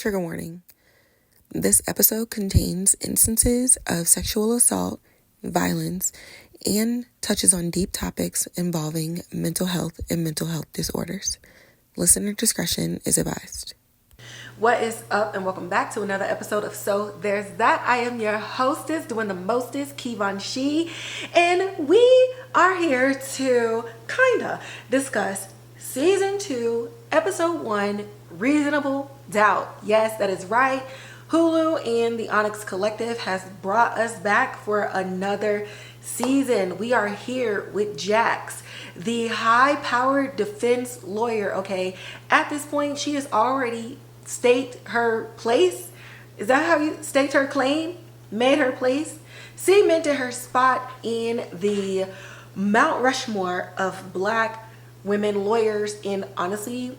Trigger warning. This episode contains instances of sexual assault, violence, and touches on deep topics involving mental health and mental health disorders. Listener discretion is advised. What is up, and welcome back to another episode of So There's That. I am your hostess, doing the mostest, Kevon She, and we are here to kinda discuss Season 2, Episode 1, Reasonable Doubt. Yes, that is right. Hulu and the Onyx Collective has brought us back for another season. We are here with Jax, the high-powered defense lawyer, okay? At this point, she has already staked her place. Is that how you staked her claim? Made her place? Cemented her spot in the Mount Rushmore of Black women lawyers, and honestly,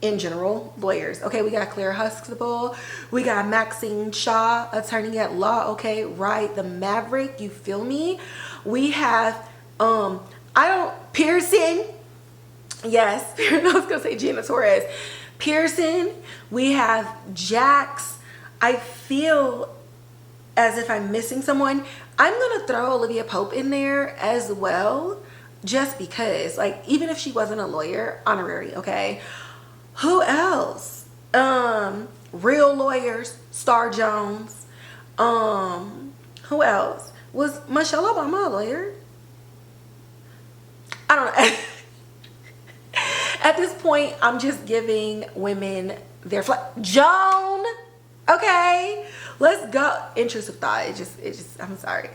in general, lawyers. Okay, we got Claire Huxtable, we got Maxine Shaw, attorney at law, okay, right, the Maverick, you feel me? We have Pearson, yes, I was gonna say Gina Torres. Pearson, we have Jax. I feel as if I'm missing someone. I'm gonna throw Olivia Pope in there as well, just because, like, even if she wasn't a lawyer, honorary, okay? Who else? Real Lawyers, Star Jones. Who else? Was Michelle Obama a lawyer? I don't know. At this point, I'm just giving women their Joan, okay? Let's go. Intrusive thought. It just, I'm sorry.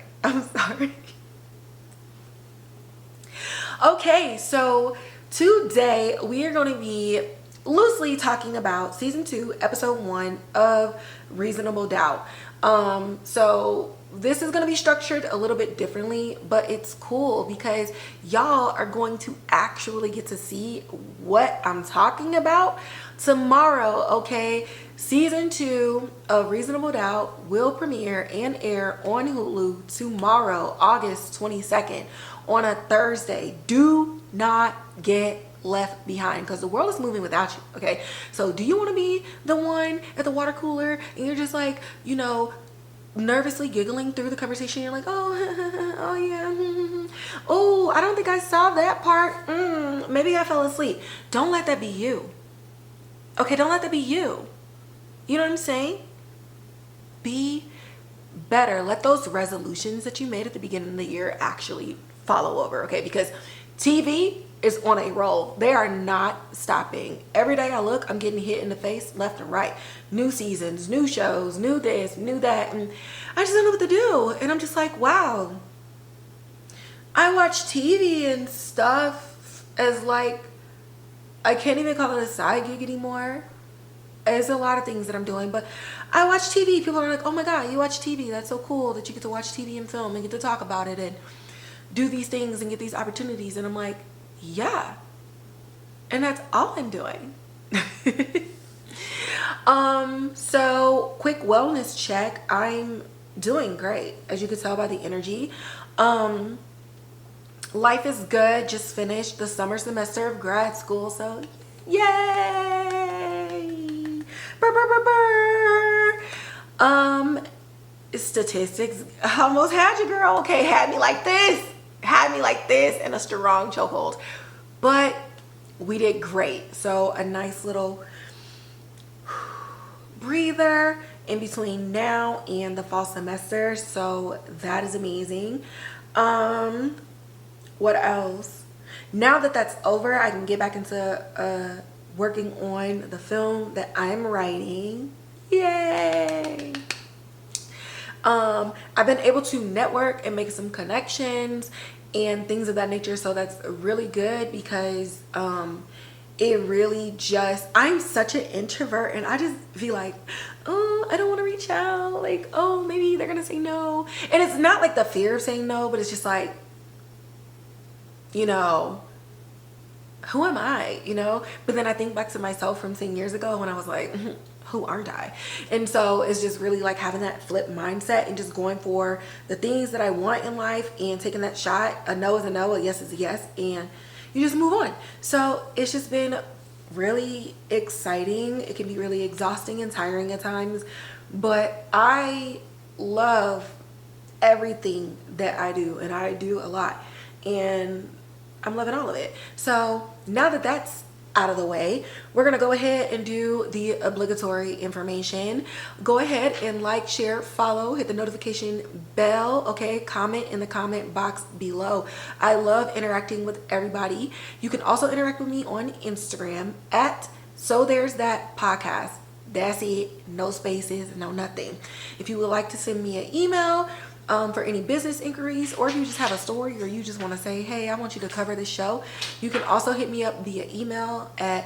Okay, so today we are going to be loosely talking about Season 2, Episode 1 of Reasonable Doubt. So this is going to be structured a little bit differently, but it's cool because y'all are going to actually get to see what I'm talking about tomorrow, okay? Season 2 of Reasonable Doubt will premiere and air on Hulu tomorrow, August 22nd, on a Thursday. Do not get left behind because the world is moving without you, okay? So do you want to be the one at the water cooler and you're just like, you know, nervously giggling through the conversation? You're like, oh yeah, oh, I don't think I saw that part. Maybe I fell asleep. Don't let that be you, okay? Don't let that be you. You know what I'm saying? Be better. Let those resolutions that you made at the beginning of the year actually follow over, okay? Because TV is on a roll. They are not stopping. Every day I look, I'm getting hit in the face left and right. New seasons, new shows, new this, new that, and I just don't know what to do. And I'm just like, wow. I watch TV and stuff as like, I can't even call it a side gig anymore. There's a lot of things that I'm doing, but I watch TV. People are like, oh my God, you watch TV. That's so cool that you get to watch TV and film and get to talk about it and do these things and get these opportunities. And I'm like, yeah, and that's all I'm doing. So quick wellness check. I'm doing great, as you can tell by the energy. Life is good. Just finished the summer semester of grad school, so yay! Burr, burr, burr, burr. Statistics almost had you, girl. Okay, had me like this in a strong chokehold, but we did great. So a nice little breather in between now and the fall semester, so that is amazing. What else? Now that that's over, I can get back into working on the film that I'm writing. Yay! I've been able to network and make some connections and things of that nature, so that's really good because it really just, I'm such an introvert and I just feel like, oh, I don't want to reach out, like, oh, maybe they're gonna say no. And it's not like the fear of saying no, but it's just like, you know, who am I, you know? But then I think back to myself from 10 years ago when I was like, who aren't I? And so it's just really like having that flip mindset and just going for the things that I want in life and taking that shot. A no is a no, a yes is a yes, and you just move on. So it's just been really exciting. It can be really exhausting and tiring at times, but I love everything that I do, and I do a lot, and I'm loving all of it. So now that that's out of the way, we're gonna go ahead and do the obligatory information. Go ahead and like, share, follow, hit the notification bell, okay? Comment in the comment box below. I love interacting with everybody. You can also interact with me on Instagram at So There's That Podcast. That's it. No spaces, no nothing. If you would like to send me an email for any business inquiries, or if you just have a story, or you just want to say, hey, I want you to cover this show, you can also hit me up via email at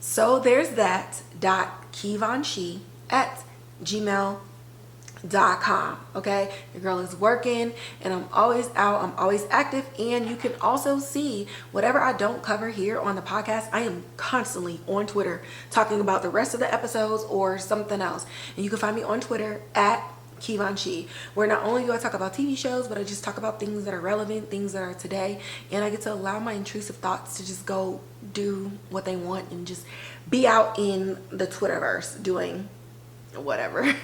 sothere'sthat.keyvonshi@gmail.com. okay, your girl is working, and I'm always out, I'm always active. And you can also see whatever I don't cover here on the podcast. I am constantly on Twitter talking about the rest of the episodes or something else, and you can find me on Twitter at Keyvonshi, where not only do I talk about TV shows, but I just talk about things that are relevant, things that are today, and I get to allow my intrusive thoughts to just go do what they want and just be out in the Twitterverse doing whatever.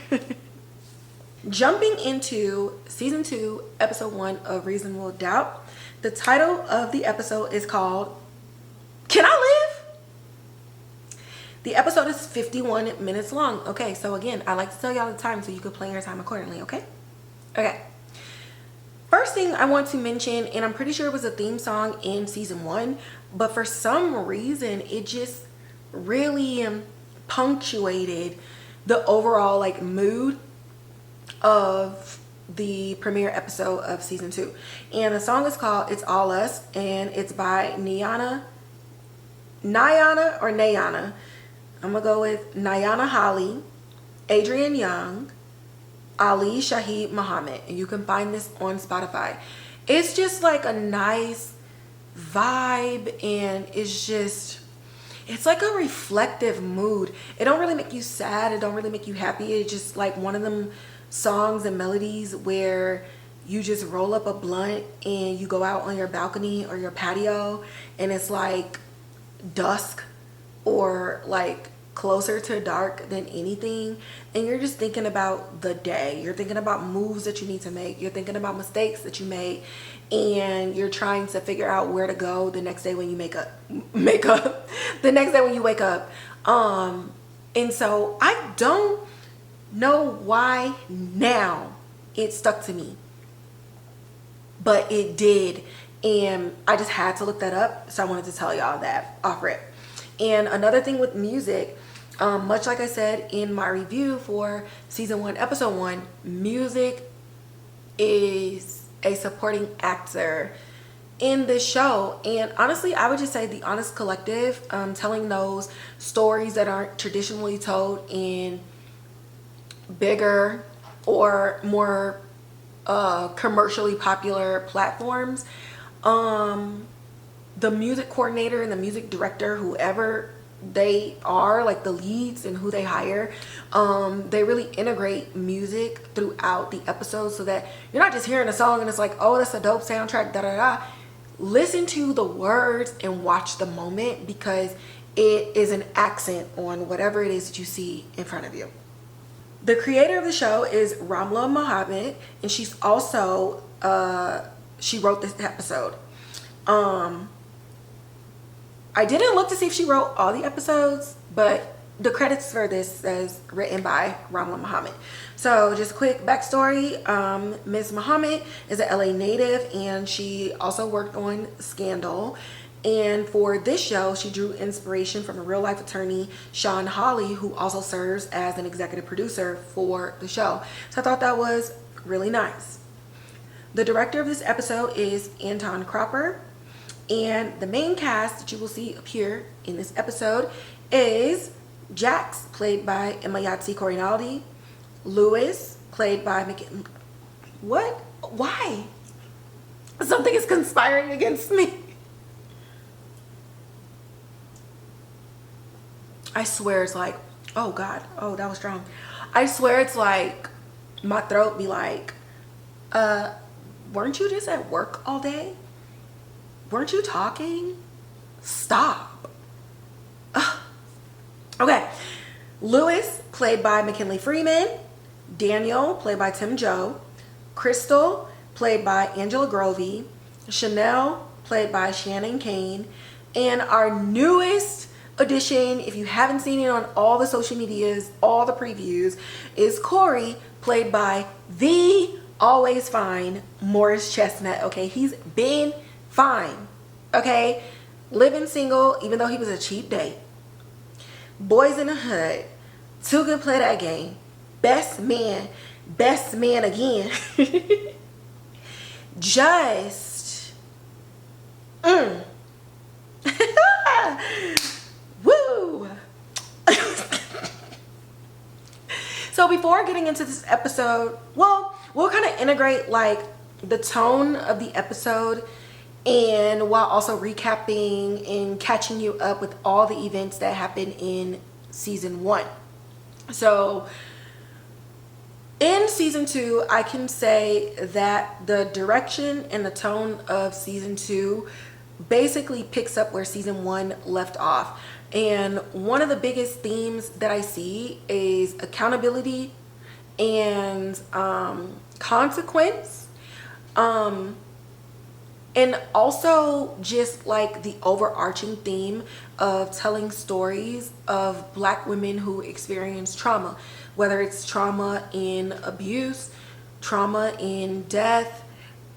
Jumping into season 2, episode 1 of Reasonable Doubt. The title of the episode is called Can I Live? The episode is 51 minutes long. Okay, so again, I like to tell y'all the time so you can plan your time accordingly, okay? Okay. First thing I want to mention, and I'm pretty sure it was a theme song in season 1, but for some reason, it just really punctuated the overall like mood of the premiere episode of season 2. And the song is called It's All Us, and it's by Nyana. I'm gonna go with Nyana Holly, Adrian Young, Ali Shaheed Mohamed, and you can find this on Spotify. It's just like a nice vibe, and it's like a reflective mood. It don't really make you sad, it don't really make you happy. It's just like one of them songs and melodies where you just roll up a blunt and you go out on your balcony or your patio, and it's like dusk or like closer to dark than anything, and you're just thinking about the day, you're thinking about moves that you need to make, you're thinking about mistakes that you made, and you're trying to figure out where to go the next day when you wake up. And so I don't know why now it stuck to me, but it did, and I just had to look that up, so I wanted to tell y'all that off rip. And another thing with music, much like I said in my review for season 1, episode 1, music is a supporting actor in this show. And honestly, I would just say the Honest Collective, telling those stories that aren't traditionally told in bigger or more commercially popular platforms. The music coordinator and the music director, whoever they are, like the leads and who they hire, they really integrate music throughout the episode so that you're not just hearing a song and it's like, oh, that's a dope soundtrack, da da da. Listen to the words and watch the moment, because it is an accent on whatever it is that you see in front of you. The creator of the show is Raamla Mohamed, and she's also she wrote this episode. I didn't look to see if she wrote all the episodes, but the credits for this says written by Raamla Mohamed. So just a quick backstory. Ms. Mohamed is an LA native, and she also worked on Scandal. And for this show, she drew inspiration from a real life attorney, Sean Hawley, who also serves as an executive producer for the show. So I thought that was really nice. The director of this episode is Anton. And the main cast that you will see appear in this episode is Jax, played by Emayatzi Corinealdi. Lewis, played by McKinley. What? Why? Something is conspiring against me. I swear it's like, oh God, oh, that was strong. I swear it's like my throat be like, weren't you just at work all day? Weren't you talking? Stop. Ugh. Okay. Lewis, played by McKinley Freeman. Daniel, played by Tim Joe. Crystal, played by Angela Grovey. Chanel, played by Shannon Kane. And our newest addition, if you haven't seen it on all the social medias, all the previews, is Corey, played by the always fine Morris Chestnut. Okay, he's been fine. Okay, living single, even though he was a cheap date. Boys in the Hood, Too Good Play That Game, best man again. Just woo. So before getting into this episode, well, we'll kind of integrate like the tone of the episode, and while also recapping and catching you up with all the events that happened in season 1. So in season 2, I can say that the direction and the tone of season 2 basically picks up where season 1 left off. And one of the biggest themes that I see is accountability and consequence. And also just like the overarching theme of telling stories of Black women who experience trauma, whether it's trauma in abuse, trauma in death,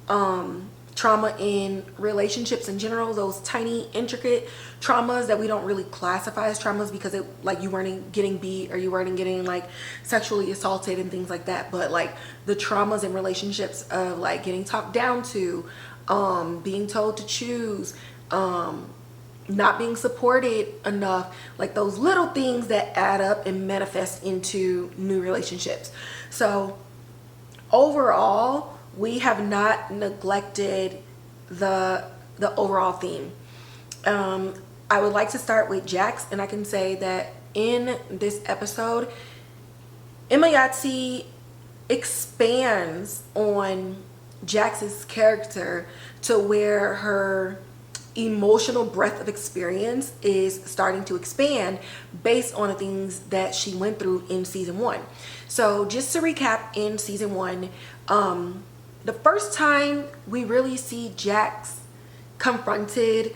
trauma in relationships in general, those tiny intricate traumas that we don't really classify as traumas because it, like, you weren't getting beat or you weren't getting like sexually assaulted and things like that, but like the traumas in relationships of like getting talked down to, being told to choose, not being supported enough, like those little things that add up and manifest into new relationships. So overall, we have not neglected the overall theme. I would like to start with Jax, and I can say that in this episode, Emayatzi expands on Jax's character to where her emotional breadth of experience is starting to expand based on the things that she went through in season 1. So just to recap, in season 1, the first time we really see Jax confronted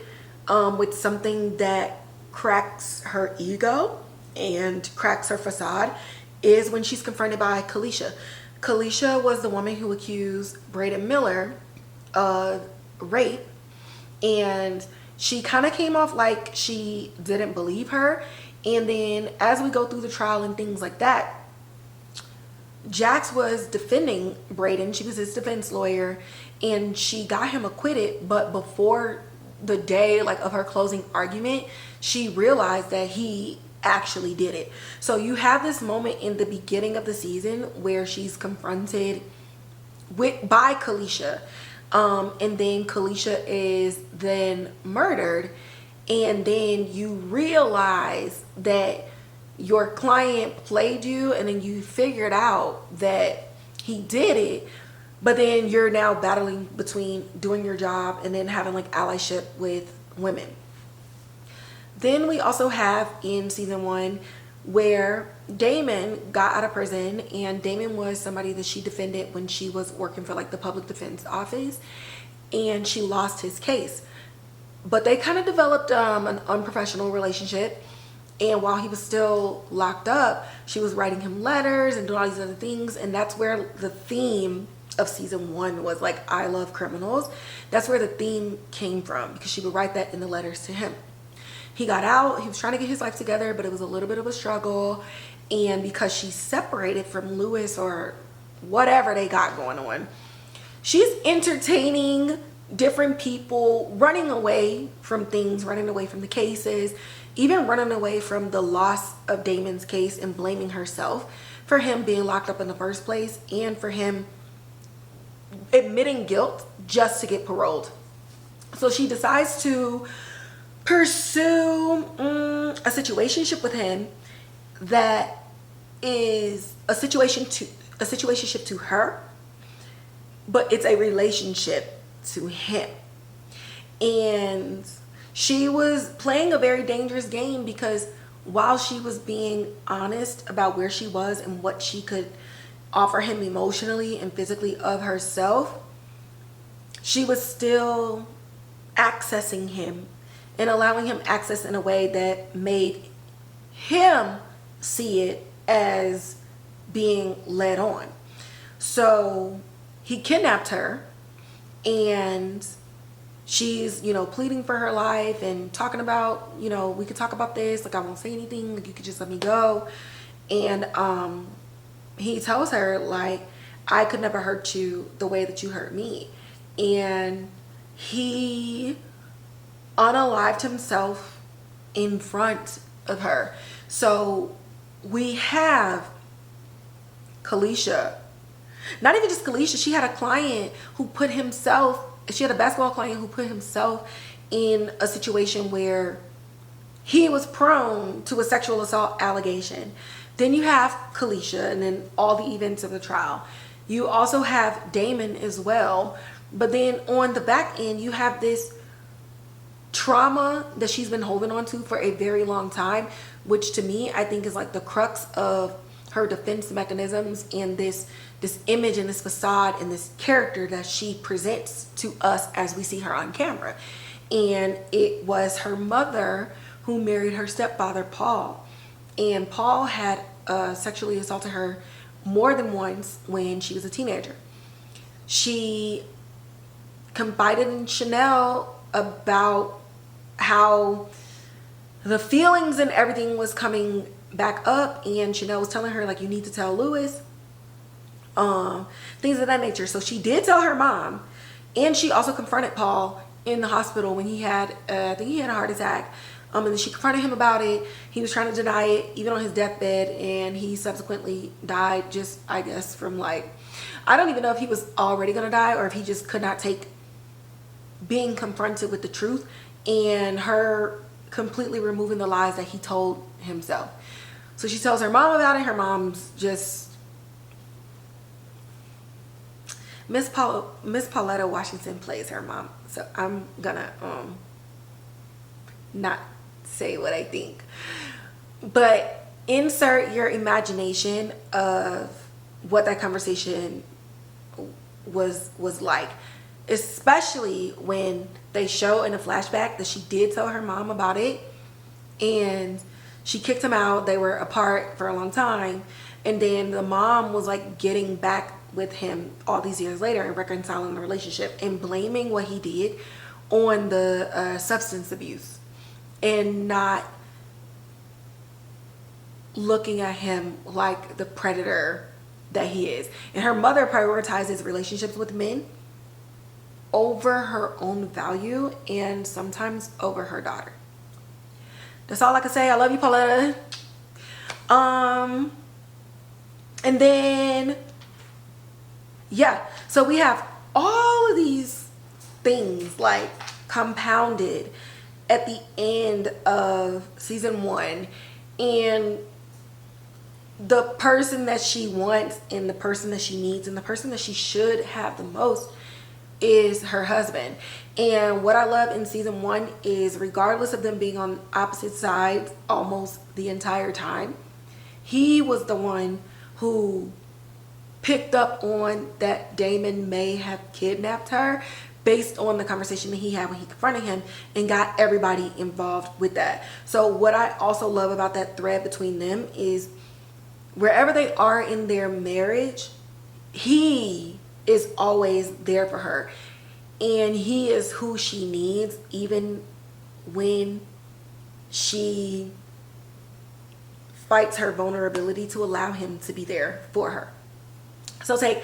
with something that cracks her ego and cracks her facade is when she's confronted by Kalisha. Kalisha was the woman who accused Braden Miller of rape, and she kind of came off like she didn't believe her. And then as we go through the trial and things like that, Jax was defending Braden. She was his defense lawyer, and she got him acquitted. But before the day like of her closing argument, she realized that he actually did it. So you have this moment in the beginning of the season where she's confronted by Kalisha, and then Kalisha is then murdered, and then you realize that your client played you, and then you figured out that he did it, but then you're now battling between doing your job and then having like allyship with women. Then we also have in season 1 where Damon got out of prison, and Damon was somebody that she defended when she was working for like the public defense office, and she lost his case. But they kind of developed an unprofessional relationship. And while he was still locked up, she was writing him letters and doing all these other things. And that's where the theme of season 1 was like, I love criminals. That's where the theme came from, because she would write that in the letters to him. He got out, he was trying to get his life together, but it was a little bit of a struggle. And because she's separated from Lewis or whatever they got going on, she's entertaining different people, running away from things, running away from the cases, even running away from the loss of Damon's case and blaming herself for him being locked up in the first place, and for him admitting guilt just to get paroled. So she decides to pursue a situationship with him that is a situationship to her, but it's a relationship to him. And she was playing a very dangerous game, because while she was being honest about where she was and what she could offer him emotionally and physically of herself, she was still accessing him and allowing him access in a way that made him see it as being led on. So he kidnapped her, and she's, you know, pleading for her life and talking about, you know, we could talk about this, like I won't say anything, like you could just let me go. And he tells her, like, I could never hurt you the way that you hurt me. And he unalived himself in front of her. So we have Kalisha. Not even just Kalisha, she had a client who put himself, she had a basketball client who put himself in a situation where he was prone to a sexual assault allegation. Then you have Kalisha, and then all the events of the trial. You also have Damon as well. But then on the back end, you have this trauma that she's been holding on to for a very long time, which to me, I think is like the crux of her defense mechanisms and this image and this facade and this character that she presents to us as we see her on camera. And it was her mother who married her stepfather, Paul. And Paul had sexually assaulted her more than once when she was a teenager. She confided in Chanel about how the feelings and everything was coming back up, and Chanel was telling her, like, you need to tell Louis, things of that nature. So she did tell her mom, and she also confronted Paul in the hospital when he had I think he had a heart attack, and then she confronted him about it. He was trying to deny it even on his deathbed, and he subsequently died, just I guess from, like, I don't even know if he was already gonna die or if he just could not take being confronted with the truth and her completely removing the lies that he told himself. So she tells her mom about it. Her mom's just Miss Pauletta Washington plays her mom. So I'm gonna not say what I think, but insert your imagination of what that conversation was like, especially when they show in a flashback that she did tell her mom about it, and she kicked him out. They were apart for a long time, and then the mom was like getting back with him all these years later and reconciling the relationship and blaming what he did on the substance abuse and not looking at him like the predator that he is. And her mother prioritizes relationships with men over her own value and sometimes over her daughter. That's all I can say. I love you, Pauletta. And then, yeah, so we have all of these things like compounded at the end of season 1, and the person that she wants and the person that she needs and the person that she should have the most is her husband. And what I love in season 1 is, regardless of them being on opposite sides almost the entire time, he was the one who picked up on that Damon may have kidnapped her based on the conversation that he had when he confronted him, and got everybody involved with that. So what I also love about that thread between them is, wherever they are in their marriage, he is always there for her, and he is who she needs even when she fights her vulnerability to allow him to be there for her. So take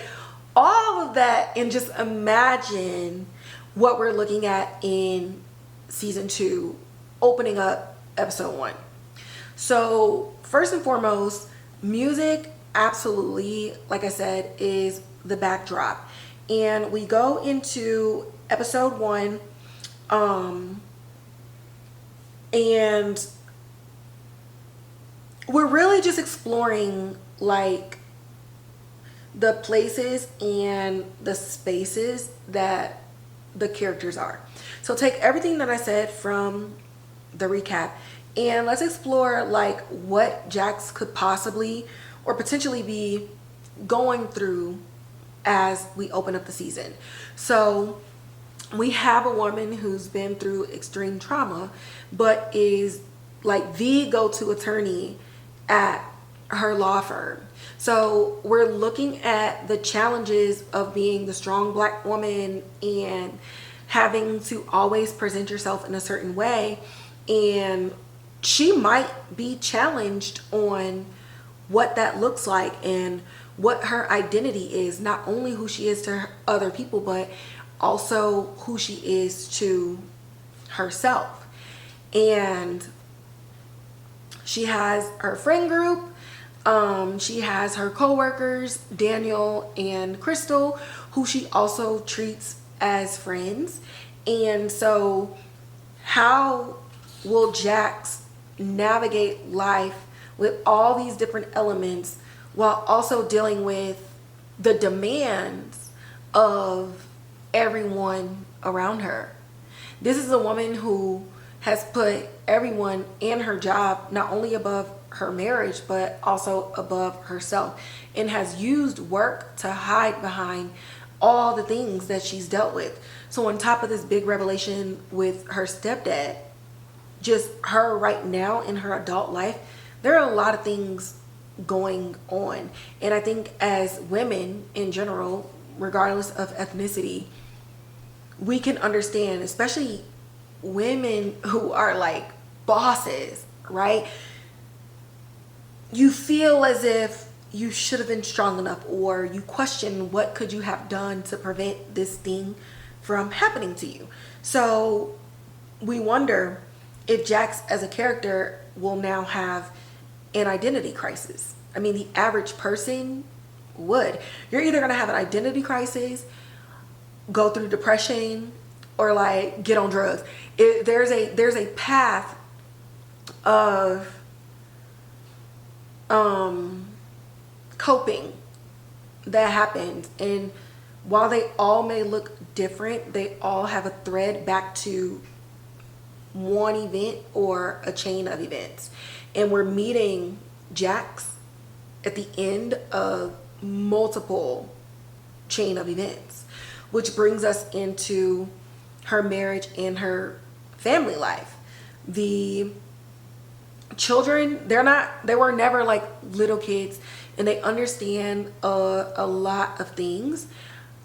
all of that and just imagine what we're looking at in season 2, opening up episode 1. So first and foremost, music, absolutely, like I said, is the backdrop. And we go into episode 1, and we're really just exploring like the places and the spaces that the characters are. So take everything that I said from the recap and let's explore like what Jax could possibly or potentially be going through as we open up the season. So we have a woman who's been through extreme trauma, but is like the go-to attorney at her law firm. So we're looking at the challenges of being the strong Black woman and having to always present yourself in a certain way. And she might be challenged on what that looks like and what her identity is, not only who she is to other people, but also who she is to herself. And she has her friend group. She has her co-workers, Daniel and Crystal, who she also treats as friends. And so how will Jax navigate life with all these different elements while also dealing with the demands of everyone around her? This is a woman who has put everyone and her job not only above her marriage, but also above herself, and has used work to hide behind all the things that she's dealt with. So on top of this big revelation with her stepdad, just her right now in her adult life, there are a lot of things going on. And I think as women in general, regardless of ethnicity, we can understand, especially women who are like bosses, right? You feel as if you should have been strong enough, or you question what could you have done to prevent this thing from happening to you. So we wonder if Jax as a character will now have an identity crisis. I mean, the average person would. You're either going to have an identity crisis, go through depression, or like get on drugs. There's a path of coping that happens, and while they all may look different, they all have a thread back to one event or a chain of events. And we're meeting Jax at the end of multiple chain of events, which brings us into her marriage and her family life. The children, they were never like little kids, and they understand a lot of things.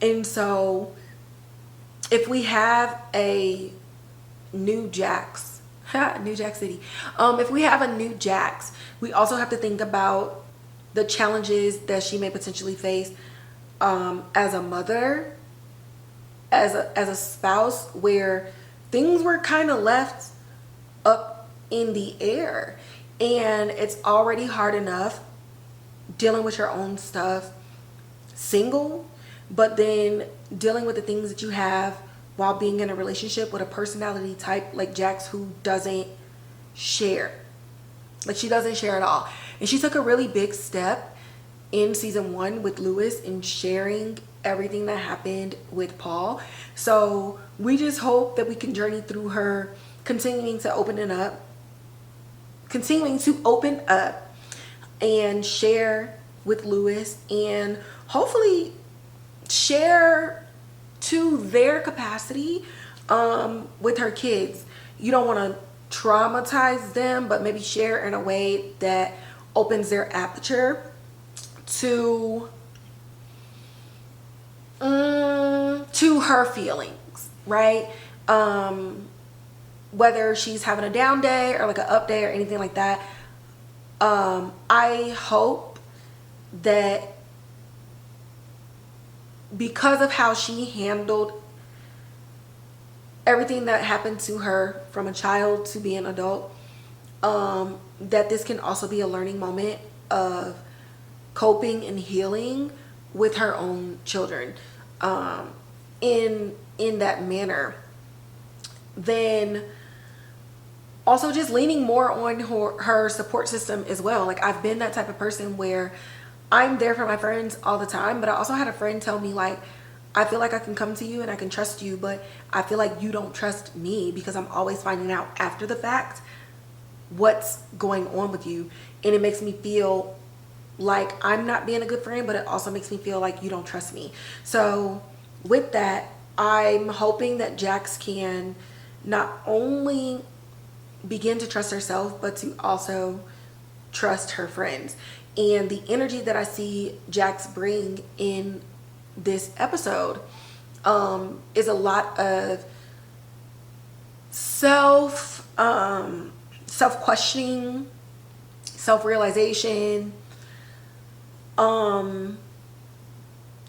And so if we have a new Jax, new Jax City, if we have a new Jax, we also have to think about the challenges that she may potentially face as a mother, as a spouse, where things were kind of left up in the air. And it's already hard enough dealing with your own stuff single, but then dealing with the things that you have while being in a relationship with a personality type like Jax, who doesn't share. Like, she doesn't share at all. And she took a really big step in season 1 with Lewis in sharing everything that happened with Paul. So we just hope that we can journey through her continuing to open up and share with Lewis, and hopefully share to their capacity with her kids. You don't want to traumatize them, but maybe share in a way that opens their aperture to her feelings, right? Whether she's having a down day or like an up day or anything like that. I hope that because of how she handled everything that happened to her from a child to be an adult, that this can also be a learning moment of coping and healing with her own children in that manner. Then also just leaning more on her support system as well. Like, I've been that type of person where I'm there for my friends all the time, but I also had a friend tell me, like, I feel like I can come to you and I can trust you, but I feel like you don't trust me because I'm always finding out after the fact what's going on with you. And it makes me feel like I'm not being a good friend, but it also makes me feel like you don't trust me. So with that, I'm hoping that Jax can not only begin to trust herself, but to also trust her friends. And the energy that I see Jax bring in this episode is a lot of self-questioning, self-realization,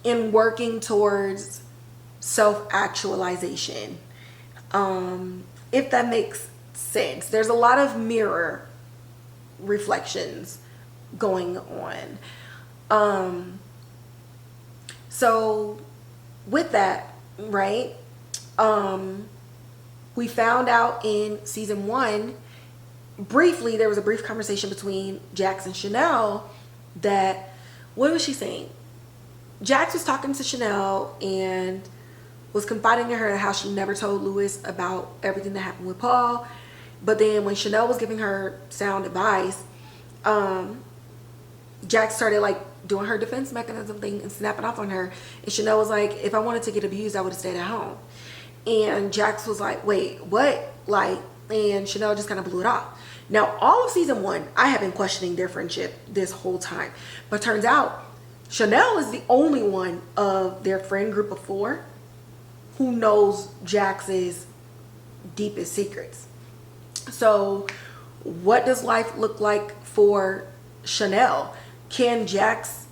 in working towards self-actualization, if that makes sense. There's a lot of mirror reflections going on. So with that, right, we found out in season 1, briefly, there was a brief conversation between Jax and Chanel that, what was she saying? Jax was talking to Chanel and was confiding in her how she never told Louis about everything that happened with Paul. But then when Chanel was giving her sound advice, Jax started like doing her defense mechanism thing and snapping off on her. And Chanel was like, if I wanted to get abused, I would have stayed at home. And Jax was like, wait, what? Like, and Chanel just kind of blew it off. Now, all of season 1, I have been questioning their friendship this whole time. But turns out, Chanel is the only one of their friend group of 4 who knows Jax's deepest secrets. So, what does life look like for Chanel? Can Jax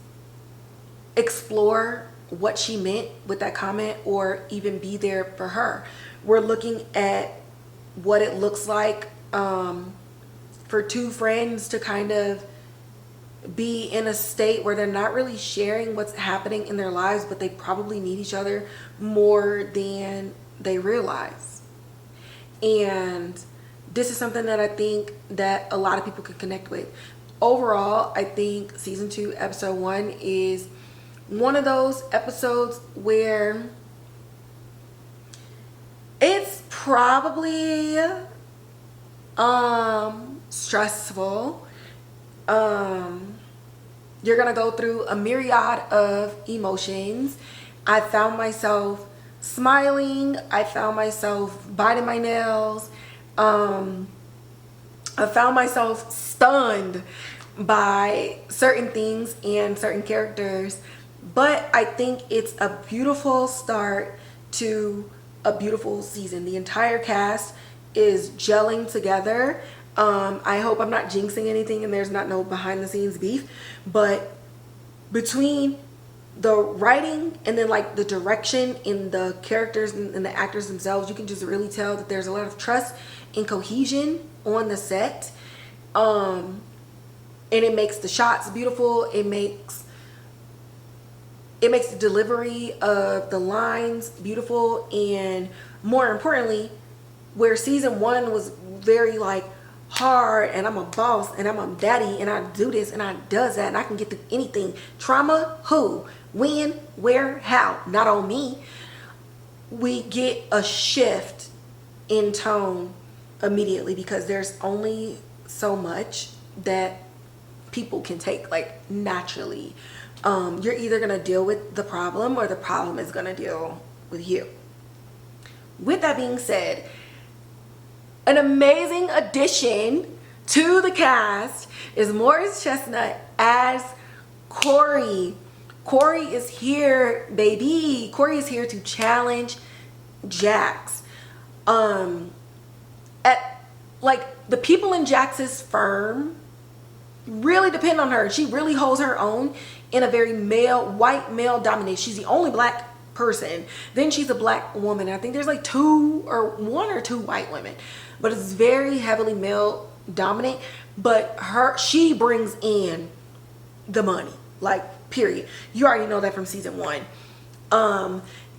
explore what she meant with that comment or even be there for her? We're looking at what it looks like for 2 friends to kind of be in a state where they're not really sharing what's happening in their lives, but they probably need each other more than they realize. And this is something that I think that a lot of people can connect with. Overall, I think season 2, episode 1 is one of those episodes where it's probably stressful. You're gonna go through a myriad of emotions. I found myself smiling. I found myself biting my nails. I found myself stunned by certain things and certain characters. But I think it's a beautiful start to a beautiful season. The entire cast is gelling together. I hope I'm not jinxing anything and there's not no behind the scenes beef, but between the writing and then like the direction in the characters and the actors themselves, you can just really tell that there's a lot of trust and cohesion on the set. And it makes the shots beautiful. It makes the delivery of the lines beautiful. And more importantly, where season 1 was very like hard and I'm a boss and I'm a daddy and I do this and I does that and I can get through anything. Trauma, who, when, where, how, not on me. We get a shift in tone immediately because there's only so much that people can take, like, naturally. You're either gonna deal with the problem or the problem is gonna deal with you. With that being said, an amazing addition to the cast is Morris Chestnut as Corey. Corey is here, baby. Corey is here to challenge Jax. Like, the people in Jax's firm really depend on her. She really holds her own in a very white male dominated. She's the only black person. Then she's a black woman. I think there's like 1 or 2 white women, but it's very heavily male dominant. But she brings in the money, like, period. You already know that from season 1.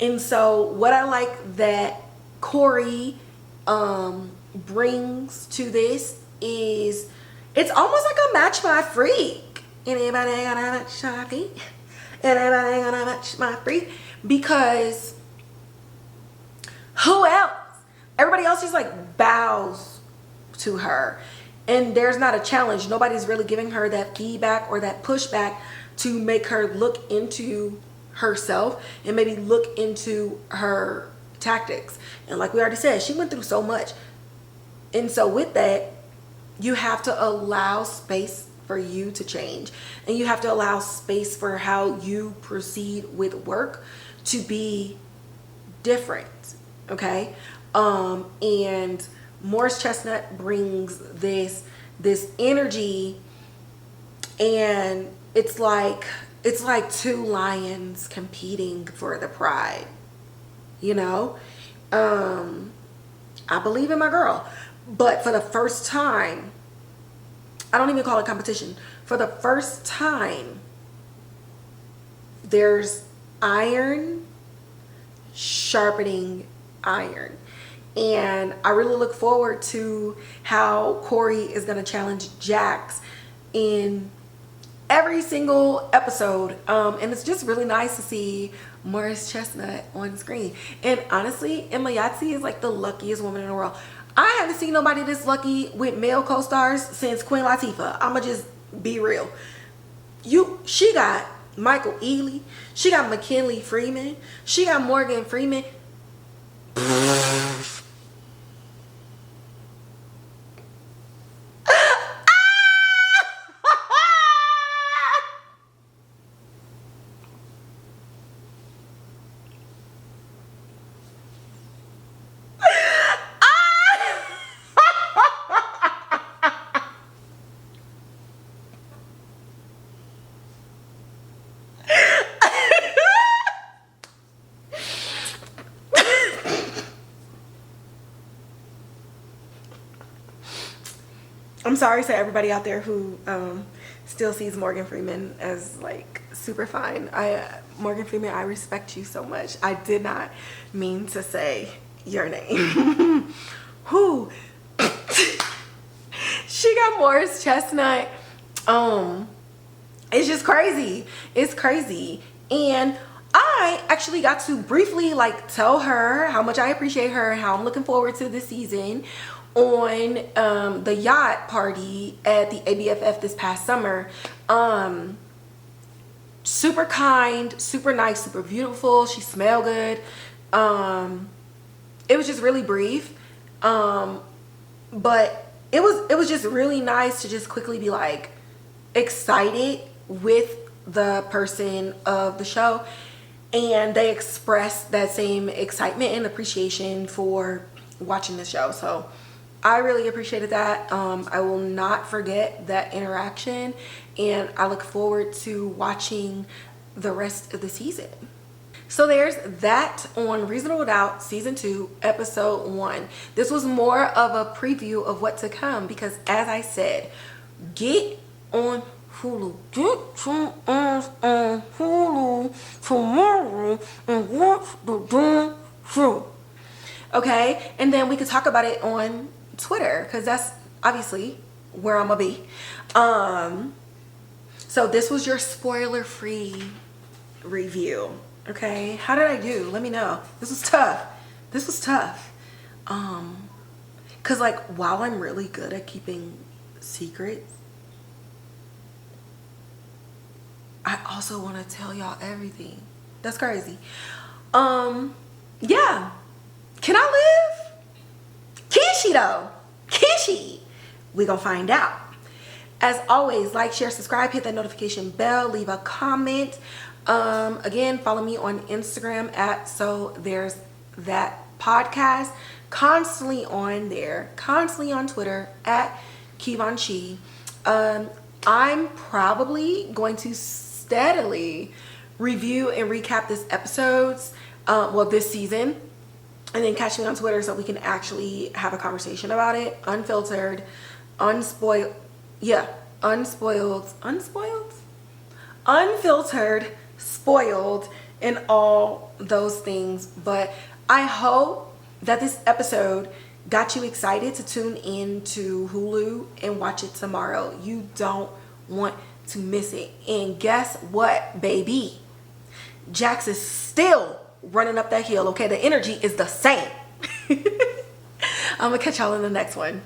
And so what I like that Corey brings to this is it's almost like a match my freak. Anybody gonna match my freak? Anybody gonna match my freak? Because who else? Everybody else just like bows to her. and there's not a challenge. Nobody's really giving her that feedback or that pushback to make her look into herself and maybe look into her tactics. And like we already said, she went through so much. And so with that, you have to allow space for you to change, and you have to allow space for how you proceed with work to be different. Okay. And Morris Chestnut brings this energy, and it's like two lions competing for the pride, you know. I believe in my girl, but for the first time, I don't even call it competition. For the first time, there's iron sharpening iron. And I really look forward to how Corey is going to challenge Jax in every single episode. And it's just really nice to see Morris Chestnut on screen. And honestly, Emayatzi is like the luckiest woman in the world. I haven't seen nobody this lucky with male co-stars since Queen Latifah. I'ma just be real. She got Michael Ealy. She got McKinley Freeman. She got Morgan Freeman. I'm sorry to everybody out there who still sees Morgan Freeman as like super fine. Morgan Freeman, I respect you so much. I did not mean to say your name. Who? She got Morris Chestnut. It's just crazy. It's crazy. And I actually got to briefly like tell her how much I appreciate her and how I'm looking forward to this season on the yacht party at the ABFF this past summer. Super kind, super nice, super beautiful. She smelled good. It was just really brief, but it was just really nice to just quickly be like excited with the person of the show, and they expressed that same excitement and appreciation for watching the show. So I really appreciated that. I will not forget that interaction, and I look forward to watching the rest of the season. So there's that on Reasonable Doubt Season 2, Episode 1. This was more of a preview of what to come because, as I said, get on Hulu. Get your ass on Hulu tomorrow and watch the damn show. Okay? And then we could talk about it on Twitter because that's obviously where I'm gonna be. So this was your spoiler-free review. Okay, how did I do? Let me know. This was tough. Cause like while I'm really good at keeping secrets, I also want to tell y'all everything. That's crazy. Yeah. Can I live? Can she though? Can she? We gonna find out. As always, like, share, subscribe, hit that notification bell, leave a comment. Again, follow me on Instagram at So There's That Podcast. Constantly on there, constantly on Twitter at Kevon Chi. I'm probably going to steadily review and recap this episodes, this season, and then catch me on Twitter so we can actually have a conversation about it, unfiltered, unspoiled, unfiltered, spoiled, and all those things. But I hope that this episode got you excited to tune in to Hulu and watch it tomorrow. You don't want to miss it. And guess what, baby? Jax is still running up that hill, okay? The energy is the same. I'm gonna catch y'all in the next one.